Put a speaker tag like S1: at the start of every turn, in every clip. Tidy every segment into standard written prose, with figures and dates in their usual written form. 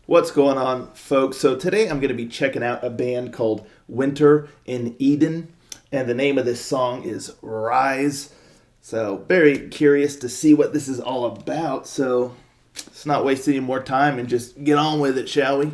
S1: What's going on, folks? So today I'm going to be checking out a band called Winter in Eden, and the name of this song is Rise. So very curious to see what this is all about. So let's not waste any more time and just get on with it, shall we?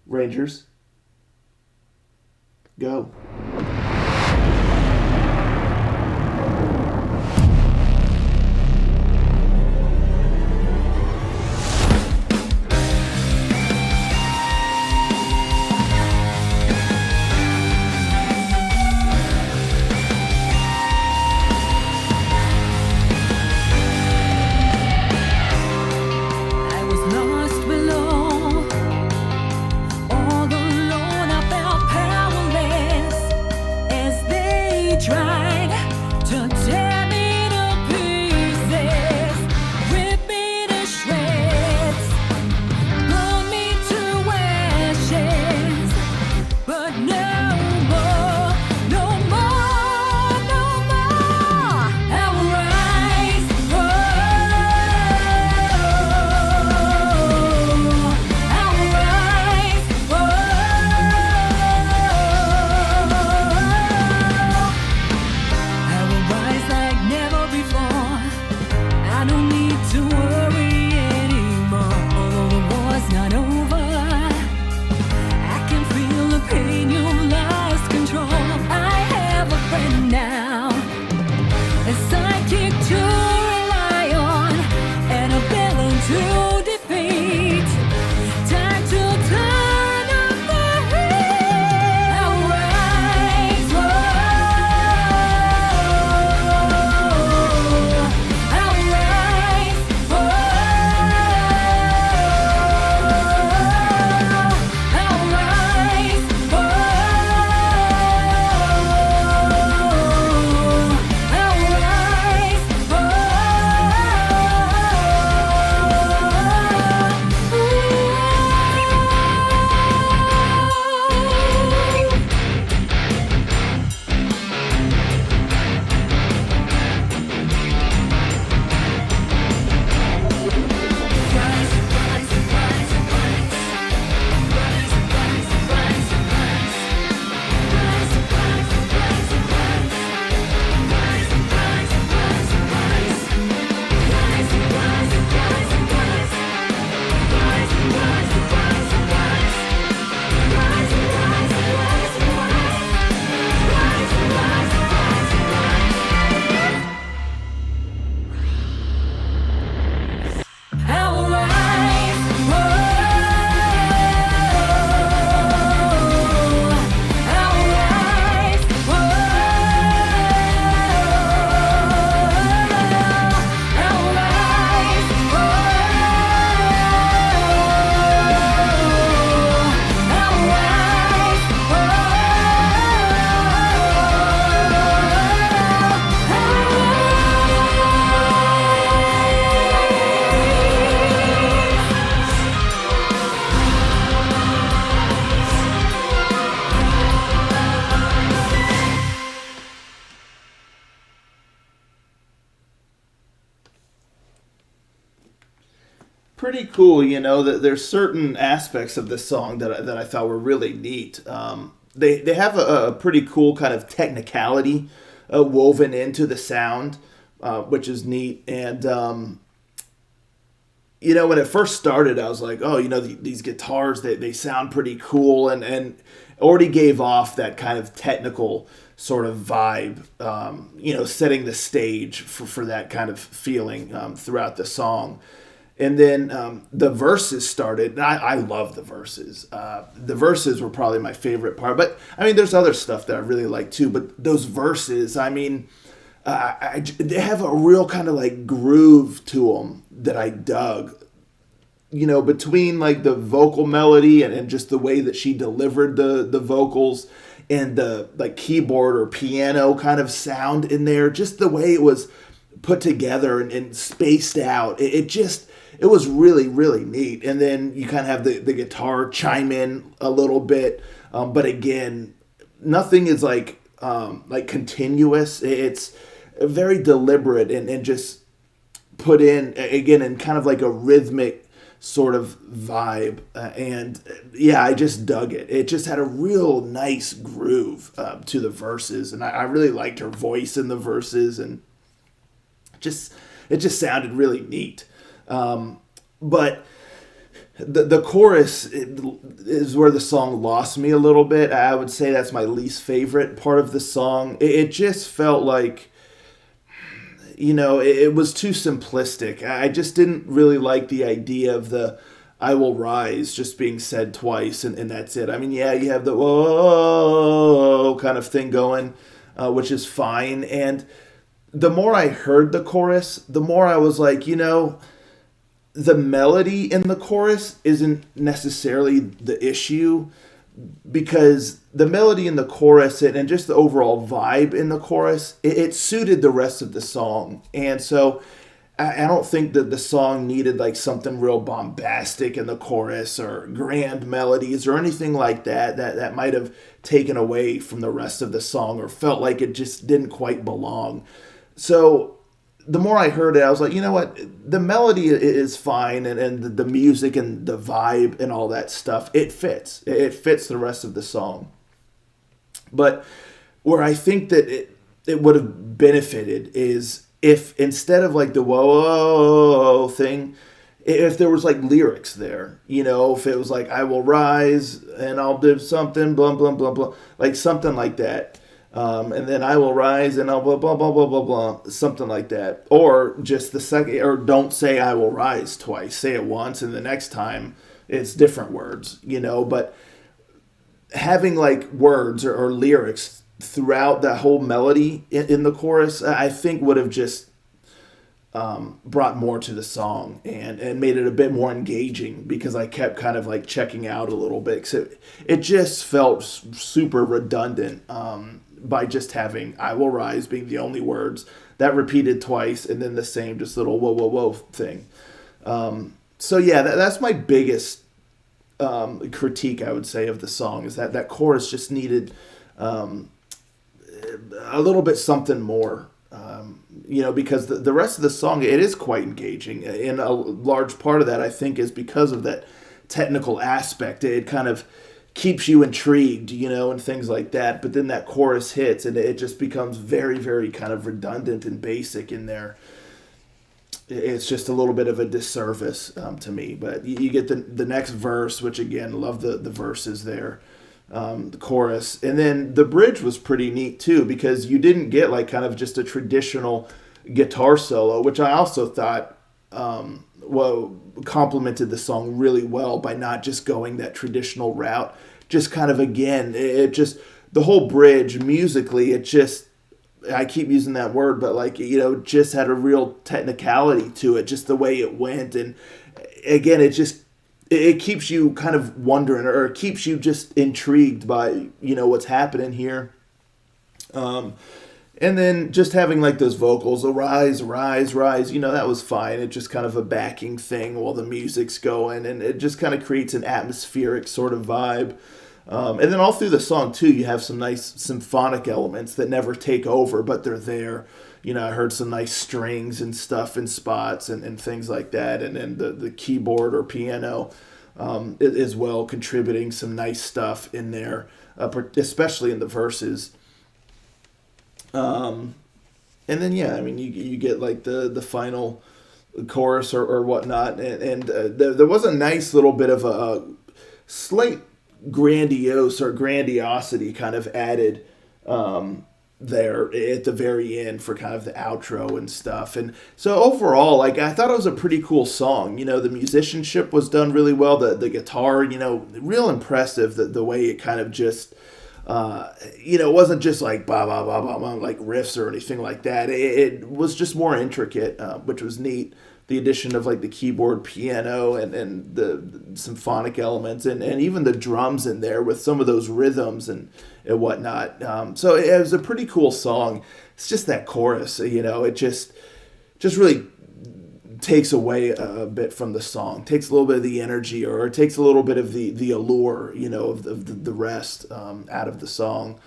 S1: Rangers, go. Pretty cool, that there's certain aspects of this song that I thought were really neat. They have a pretty cool kind of technicality woven into the sound, which is neat. And when it first started, I was like, oh, these guitars, they sound pretty cool, and already gave off that kind of technical sort of vibe, setting the stage for that kind of feeling throughout the song. And then the verses started. And I love the verses. The verses were probably my favorite part. But, there's other stuff that I really like too. But those verses, they have a real kind of like groove to them that I dug. Between like the vocal melody and just the way that she delivered the vocals and the like keyboard or piano kind of sound in there, just the way it was put together and spaced out. It was really, really neat. And then you kind of have the guitar chime in a little bit. But again, nothing is like continuous. It's very deliberate and just put in again in kind of like a rhythmic sort of vibe, and yeah, I just dug it. It just had a real nice groove to the verses, and I really liked her voice in the verses, and just it just sounded really neat. But the chorus is where the song lost me a little bit. I would say that's my least favorite part of the song. It just felt like, it was too simplistic. I just didn't really like the idea of the "I will rise" just being said twice, and that's it. I mean, yeah, you have the whoa kind of thing going, which is fine. And the more I heard the chorus, the more I was like, the melody in the chorus isn't necessarily the issue, because the melody in the chorus and just the overall vibe in the chorus, it suited the rest of the song. And so I don't think that the song needed like something real bombastic in the chorus or grand melodies or anything like that might have taken away from the rest of the song or felt like it just didn't quite belong. So the more I heard it, I was like, you know what? The melody is fine, and the music and the vibe and all that stuff, it fits. It fits the rest of the song. But where I think that it would have benefited is if instead of like the whoa thing, if there was like lyrics there, if it was like "I will rise and I'll do something, blah, blah, blah, blah," like something like that. And then "I will rise and I'll blah, blah, blah, blah, blah, blah," something like that. Or just the second, or don't say "I will rise" twice. Say it once, and the next time it's different words, But having like words or lyrics throughout that whole melody in the chorus, I think would have just brought more to the song and made it a bit more engaging, because I kept kind of like checking out a little bit, because it just felt super redundant. By just having "I will rise" being the only words that repeated twice, and then the same just little whoa whoa whoa thing. So yeah, that's my biggest critique, I would say, of the song, is that chorus just needed a little bit something more. Because the rest of the song, it is quite engaging, and a large part of that, I think, is because of that technical aspect. It kind of keeps you intrigued, and things like that. But then that chorus hits, and it just becomes very, very kind of redundant and basic in there. It's just a little bit of a disservice to me. But you get the next verse, which again, love the verses there, the chorus. And then the bridge was pretty neat too, because you didn't get like kind of just a traditional guitar solo, which I also thought complemented the song really well by not just going that traditional route. Just kind of, again, it just, the whole bridge musically, it just, I keep using that word, but like, just had a real technicality to it, just the way it went. And again, it keeps you kind of wondering, or it keeps you just intrigued by, what's happening here. And then just having like those vocals, "Arise, rise, rise," that was fine. It's just kind of a backing thing while the music's going, and it just kind of creates an atmospheric sort of vibe. And then all through the song too, you have some nice symphonic elements that never take over, but they're there. I heard some nice strings and stuff in spots and things like that, and then the keyboard or piano as well, contributing some nice stuff in there, especially in the verses. And then yeah, I mean, you get like the final chorus or whatnot, and there was a nice little bit of a slight grandiosity kind of added there at the very end for kind of the outro and stuff. And so overall, like, I thought it was a pretty cool song. The musicianship was done really well. The guitar, real impressive. The way it kind of just it wasn't just like blah blah blah blah blah like riffs or anything like that. It was just more intricate, which was neat. The addition of like the keyboard, piano, and the symphonic elements, and even the drums in there with some of those rhythms and whatnot. So it was a pretty cool song. It's just that chorus, it just really takes away a bit from the song, takes a little bit of the energy, or it takes a little bit of the allure, of the rest out of the song.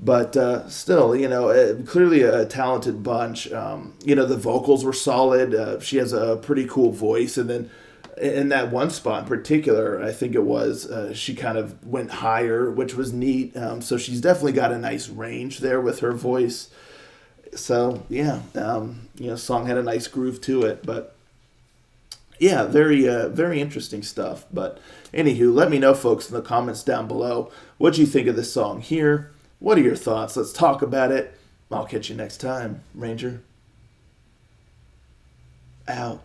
S1: But still, clearly a talented bunch. The vocals were solid. She has a pretty cool voice. And then in that one spot in particular, I think it was, she kind of went higher, which was neat. So she's definitely got a nice range there with her voice. So, yeah, song had a nice groove to it. But yeah, very interesting stuff. But anywho, let me know, folks, in the comments down below what you think of this song here. What are your thoughts? Let's talk about it. I'll catch you next time. Ranger out.